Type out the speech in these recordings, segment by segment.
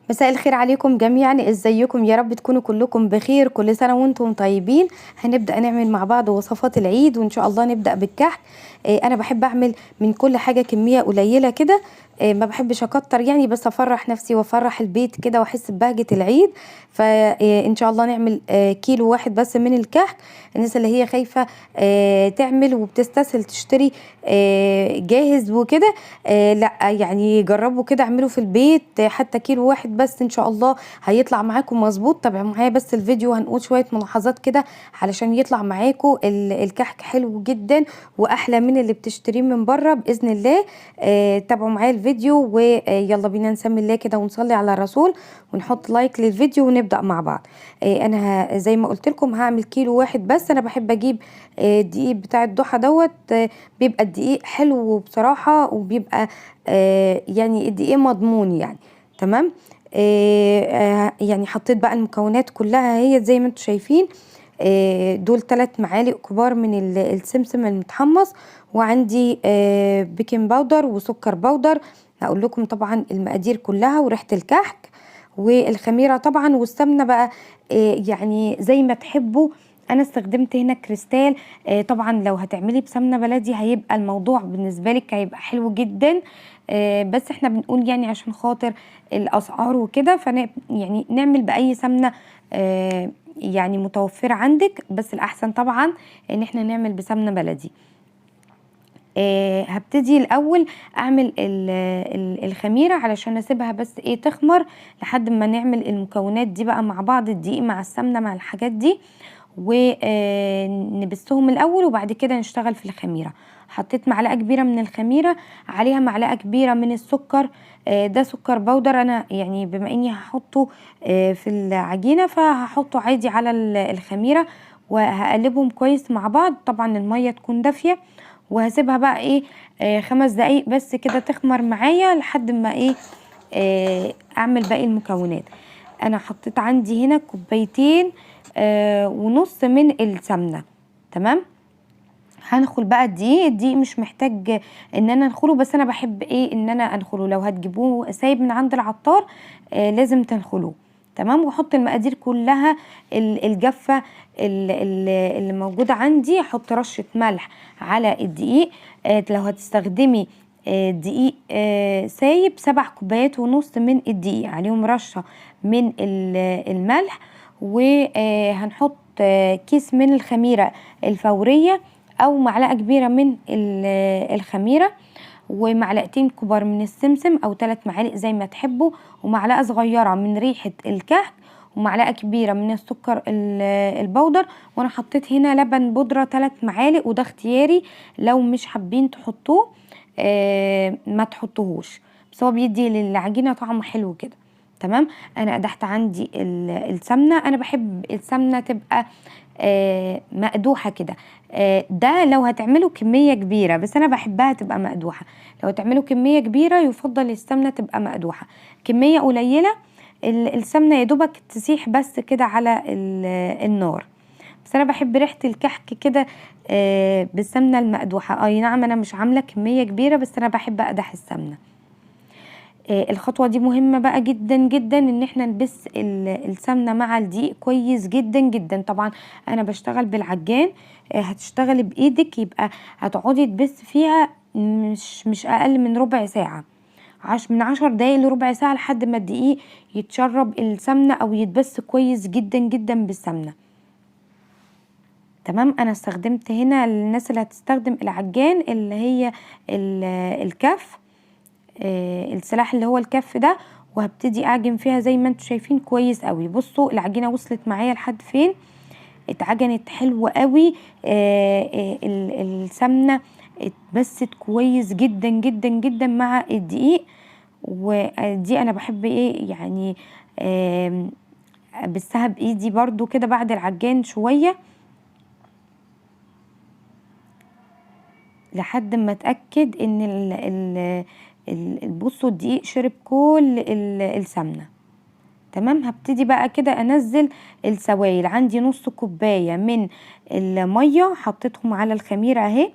مساء الخير عليكم جميعا، ازيكم؟ يا رب تكونوا كلكم بخير. كل سنة وانتم طيبين. هنبدأ نعمل مع بعض وصفات العيد، وان شاء الله نبدأ بالكحك. انا بحب اعمل من كل حاجة كمية قليلة كده. ما بحبش اكتر يعني، بس افرح نفسي وافرح البيت كده واحس ببهجة العيد. فان شاء الله نعمل كيلو واحد بس من الكحك. الناس اللي هي خايفة تعمل وبتستسهل تشتري جاهز وكده، لا يعني جربوا كده، اعملوا في البيت حتى كيلو واحد بس ان شاء الله هيطلع معاكم مظبوط. تابعوا معايا بس الفيديو، هنقول شوية ملاحظات كده علشان يطلع معاكم الكحك حلو جدا واحلى من اللي بتشتريه من بره باذن الله. تابعوا معايا الفيديو، ويلا بينا نسمي الله كده ونصلي على الرسول ونحط لايك للفيديو ونبدأ مع بعض. انا زي ما قلت لكم هعمل كيلو واحد بس. انا بحب اجيب الدقيق بتاع الضحى دوت. بيبقى الدقيق حلو بصراحة، وبيبقى يعني الدقيق مضمون يعني. تمام. يعني حطيت بقى المكونات كلها هي زي ما انتم شايفين. دول 3 معالق كبار من السمسم المتحمص، وعندي بيكنج باودر وسكر باودر. هقول لكم طبعا المقادير كلها وريحة الكحك والخميرة طبعا، والسمنة بقى يعني زي ما تحبوا. انا استخدمت هنا كريستال. طبعا لو هتعملي بسمنة بلدي هيبقى الموضوع بالنسبة لك هيبقى حلو جدا. بس احنا بنقول يعني عشان خاطر الاسعار وكده، يعني نعمل باي سمنة يعني متوفرة عندك، بس الاحسن طبعا ان احنا نعمل بسمنة بلدي. هبتدي الاول اعمل الخميره علشان اسيبها بس تخمر لحد ما نعمل المكونات دي بقى مع بعض، الدقيق مع السمنه مع الحاجات دي، ونبسهم الاول وبعد كده نشتغل في الخميره. حطيت معلقه كبيره من الخميره، عليها معلقه كبيره من السكر. ده سكر بودر، انا يعني بما اني هحطه في العجينه فهحطه عادي على الخميره، وهقلبهم كويس مع بعض. طبعا الميه تكون دافيه، وهسيبها بقى 5 دقايق بس كده تخمر معايا لحد ما اعمل باقي المكونات. انا حطيت عندي هنا 2.5 ونص من السمنه. تمام. هنخل بقى الدقيق مش محتاج ان انا انخله، بس انا بحب ان انا انخله. لو هتجيبوه سايب من عند العطار لازم تنخلوه. تمام. واحط المقادير كلها الجافه اللي موجوده عندي. احط رشه ملح على الدقيق. لو هتستخدمي دقيق سايب 7 كوبايات ونص من الدقيق، عليهم رشه من الملح. وهنحط كيس من الخميره الفوريه او معلقه كبيره من الخميره، ومعلقتين كبار من السمسم او 3 معالق زي ما تحبوا، ومعلقه صغيره من ريحه الكحك، ومعلقه كبيره من السكر البودر. وانا حطيت هنا لبن بودره 3 معالق، وده اختياري، لو مش حابين تحطوه ما تحطوهوش، بس هو بيدي للعجينه طعم حلو كده. تمام. انا قدحت عندي السمنه. انا بحب السمنه تبقى مقدوحه كده. ده لو هتعملوا كميه كبيره، بس انا بحبها تبقى مقدوحه. لو هتعملوا كميه كبيره يفضل السمنه تبقى مقدوحه. كميه قليله السمنه يا دوبك تسيح بس كده على النار. بس انا بحب ريحه الكحك كده بالسمنه المقدوحه. اي نعم انا مش عامله كميه كبيره، بس انا بحب اقدح السمنه. الخطوه دي مهمه بقى جدا جدا، ان احنا نبس السمنه مع الدقيق كويس جدا جدا. طبعا انا بشتغل بالعجان، هتشتغلي بايدك يبقى هتقعدي تبس فيها مش اقل من ربع ساعه، من 10 دقايق لربع ساعه، لحد ما الدقيق يتشرب السمنه او يتبس كويس جدا جدا بالسمنه. تمام. انا استخدمت هنا الناس اللي هتستخدم العجان اللي هي الكف، السلاح اللي هو الكف ده، وهبتدي اعجن فيها زي ما انتم شايفين كويس قوي. بصوا العجينه وصلت معايا لحد فين، اتعجنت حلوه قوي. السمنه اتبست كويس جدا جدا جدا مع الدقيق. ودي انا بحب يعني ابسها بايدي برضو كده بعد العجان شويه، لحد ما اتاكد ان بصوا الدقيق شرب كل السمنه. تمام. هبتدي بقى كده انزل السوائل. عندي نص كوبايه من الميه حطيتهم على الخميره اهي،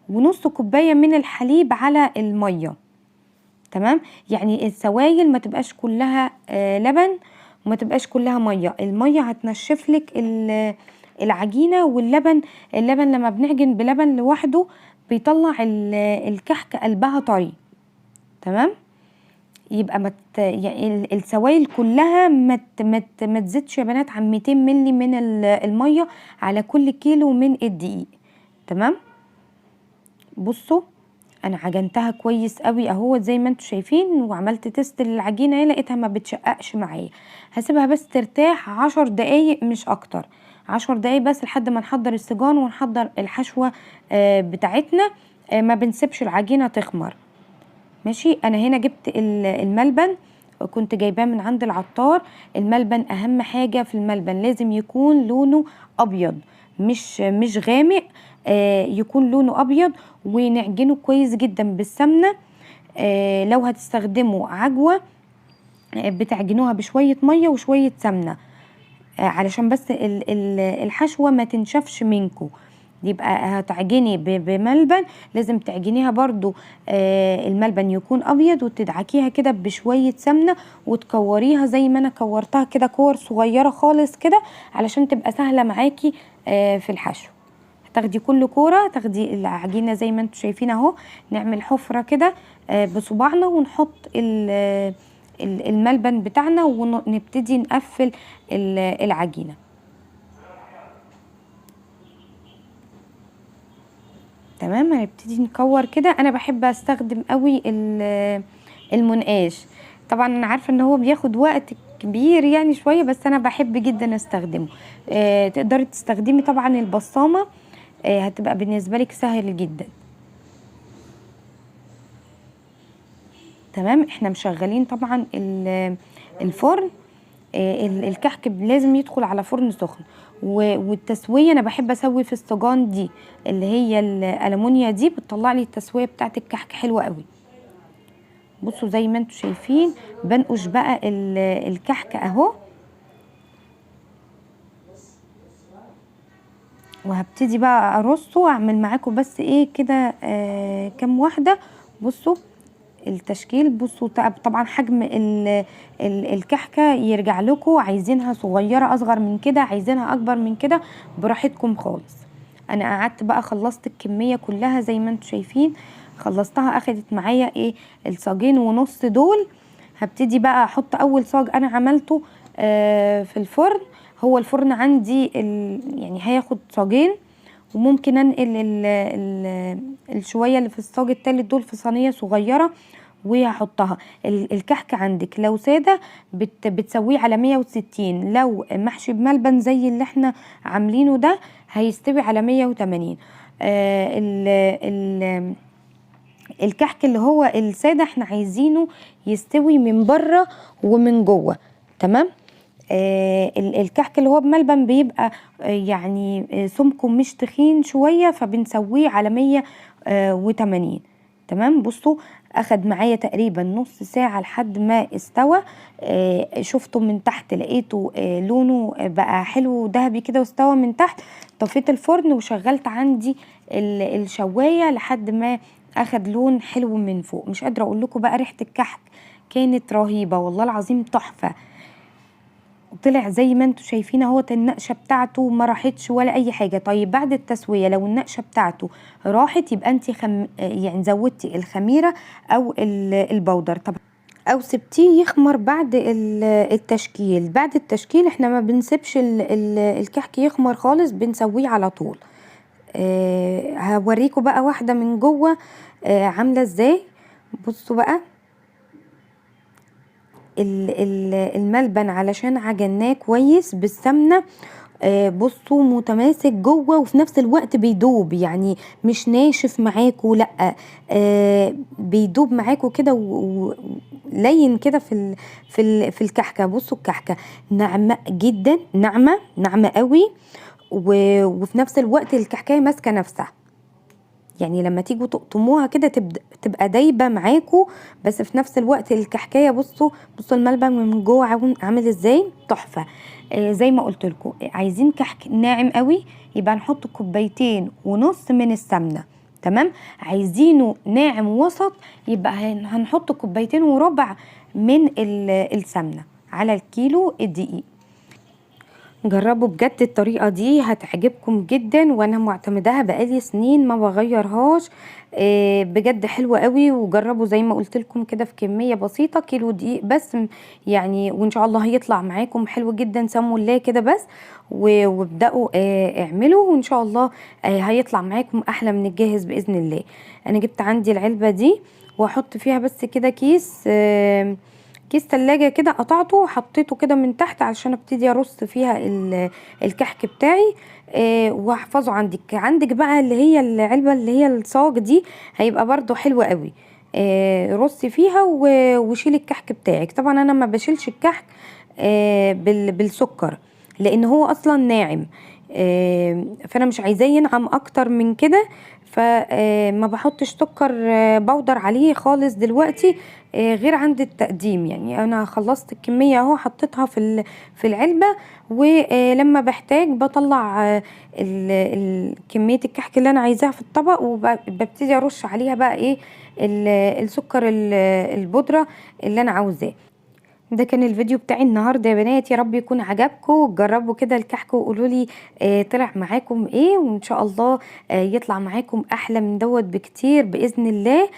ونص كوبايه من الحليب على الميه. تمام. يعني السوائل ما تبقاش كلها لبن وما تبقاش كلها ميه، الميه هتنشف لك العجينه، اللبن لما بنعجن بلبن لوحده بيطلع الكحك قلبها طري. تمام. يبقى يعني السوائل كلها ما تزيدش يا بنات عن 200 مللي من الميه على كل كيلو من الدقيق. تمام. بصوا انا عجنتها كويس قوي اهو زي ما انتم شايفين، وعملت تيست للعجينه لقيتها ما بتشققش معايا. هسيبها بس ترتاح 10 دقايق مش اكتر، 10 دقايق بس لحد ما نحضر السجان ونحضر الحشوه بتاعتنا. ما بنسيبش العجينه تخمر. ماشي. انا هنا جبت الملبن، كنت جايباه من عند العطار. الملبن اهم حاجه في الملبن لازم يكون لونه ابيض، مش غامق، يكون لونه ابيض. ونعجنه كويس جدا بالسمنه. لو هتستخدموا عجوه بتعجنوها بشويه ميه وشويه سمنه، علشان بس الحشوه ما تنشفش منكم. يبقى هتعجني بملبن لازم تعجنيها برضو الملبن يكون ابيض، وتدعكيها كده بشويه سمنه وتكوريها زي ما انا كورتها كده، كور صغيره خالص كده علشان تبقى سهله معاكي في الحشو. هتاخدي كل كوره تاخدي العجينه زي ما انتم شايفين اهو، نعمل حفره كده بصباعنا ونحط الملبن بتاعنا ونبتدي نقفل العجينه. تمام. هنبتدي نكور كده. انا بحب استخدم قوي المنقاش. طبعا انا عارفه ان هو بياخد وقت كبير يعني شويه، بس انا بحب جدا استخدمه. تقدري تستخدمي طبعا البصامه، هتبقى بالنسبه لك سهل جدا. تمام. احنا مشغلين طبعا الفرن. الكحك لازم يدخل على فرن سخن. والتسويه انا بحب اسوي في الصاجان دي اللي هي الالومنيا دي، بتطلع لي التسويه بتاعت الكحك حلوه قوي. بصوا زي ما انتم شايفين بنقش بقى الكحك اهو، وهبتدي بقى ارصه واعمل معاكم بس ايه كده كام واحده. بصوا التشكيل، بصوا طبعا حجم الكحكه يرجع لكم، عايزينها صغيره اصغر من كده، عايزينها اكبر من كده، براحتكم خالص. انا قعدت بقى خلصت الكميه كلها زي ما انتم شايفين، خلصتها. اخدت معايا ايه الصاجين ونص دول. هبتدي بقى احط اول صاج انا عملته في الفرن. هو الفرن عندي يعني هياخد صاجين، وممكن انقل الشويه اللي في الصاج التالت دول في صينيه صغيره وهحطها. الكحك عندك لو ساده بتسويه على 160، لو محشي بملبن زي اللي احنا عاملينه ده هيستوي على 180. الكحك اللي هو الساده احنا عايزينه يستوي من بره ومن جوه. تمام. الكحك اللي هو بملبن بيبقى يعني سمكه مش تخين شويه، فبنسويه على 180. تمام. بصوا اخد معايا تقريبا نص ساعه لحد ما استوى. شفته من تحت لقيته لونه بقى حلو ذهبي كده واستوى من تحت. طفيت الفرن وشغلت عندي الشوايه لحد ما اخد لون حلو من فوق. مش قادره اقول لكم بقى ريحه الكحك كانت رهيبه والله العظيم، تحفه. طلع زي ما انتم شايفين اهوت، النقشه بتاعته ما راحتش ولا اي حاجه. طيب بعد التسويه لو النقشه بتاعته راحت يبقى انت يعني زودتي الخميره او البودر طبعا، او سبتيه يخمر بعد التشكيل. بعد التشكيل احنا ما بنسيبش الكحك يخمر خالص، بنسويه على طول. هوريكم بقى واحده من جوه عامله ازاي. بصوا بقى الملبن علشان عجناه كويس بالسمنه، بصوا متماسك جوه وفي نفس الوقت بيدوب، يعني مش ناشف معاكو، لا بيدوب معاكو كده ولين كده في الكحكه. بصوا الكحكه ناعمه جدا، ناعمه قوي، وفي نفس الوقت الكحكايه ماسكه نفسها. يعني لما تيجوا تقطموها كده تبقى دايبه معاكو، بس في نفس الوقت الكحكايه بصوا الملبن من جوه عامل ازاي، تحفه. زي ما قلت لكم عايزين كحك ناعم قوي، يبقى نحط 2.5 كوباية من السمنه. تمام. عايزينه ناعم وسط، يبقى هنحط 2.4 كوباية من السمنة على الكيلو الدقيق. جربوا بجد الطريقة دي هتعجبكم جدا، وانا معتمداها بقالي سنين ما بغيرهاش. بجد حلوة قوي. وجربوا زي ما قلت لكم كده في كمية بسيطة، كيلو دقيق بس يعني، وان شاء الله هيطلع معاكم حلو جدا. سموا الله كده بس وابدأوا اعملوا، وان شاء الله هيطلع معاكم احلى من الجاهز بإذن الله. انا جبت عندي العلبة دي واحط فيها بس كده كيس تلاجة كده، قطعته وحطيته كده من تحت علشان ابتدي ارص فيها الكحك بتاعي. واحفظه عندك بقى اللي هي العلبة اللي هي الصاج دي، هيبقى برضو حلوة قوي. رصي فيها وشيلي الكحك بتاعك. طبعا انا ما بشيلش الكحك بالسكر لان هو اصلا ناعم، فانا مش عايزاه ينعم اكتر من كده، فما بحطش سكر بودر عليه خالص دلوقتي غير عند التقديم. يعني انا خلصت الكمية اهو، حطيتها في العلبة، ولما بحتاج بطلع كمية الكحك اللي انا عايزاها في الطبق، وببتدي ارش عليها بقى ايه السكر البودرة اللي انا عاوزاه. ده كان الفيديو بتاعي النهارده يا بنات، يا رب يكون عجبكم. جربوا كده الكحك وقولوا لي طلع معاكم ايه، وان شاء الله يطلع معاكم احلى من دوت بكتير باذن الله.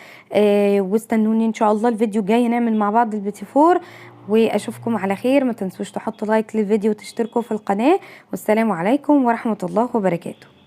واستنوني ان شاء الله الفيديو الجاي نعمل مع بعض البيتي فور، واشوفكم على خير. ما تنسوش تحطوا لايك للفيديو وتشتركوا في القناه، والسلام عليكم ورحمه الله وبركاته.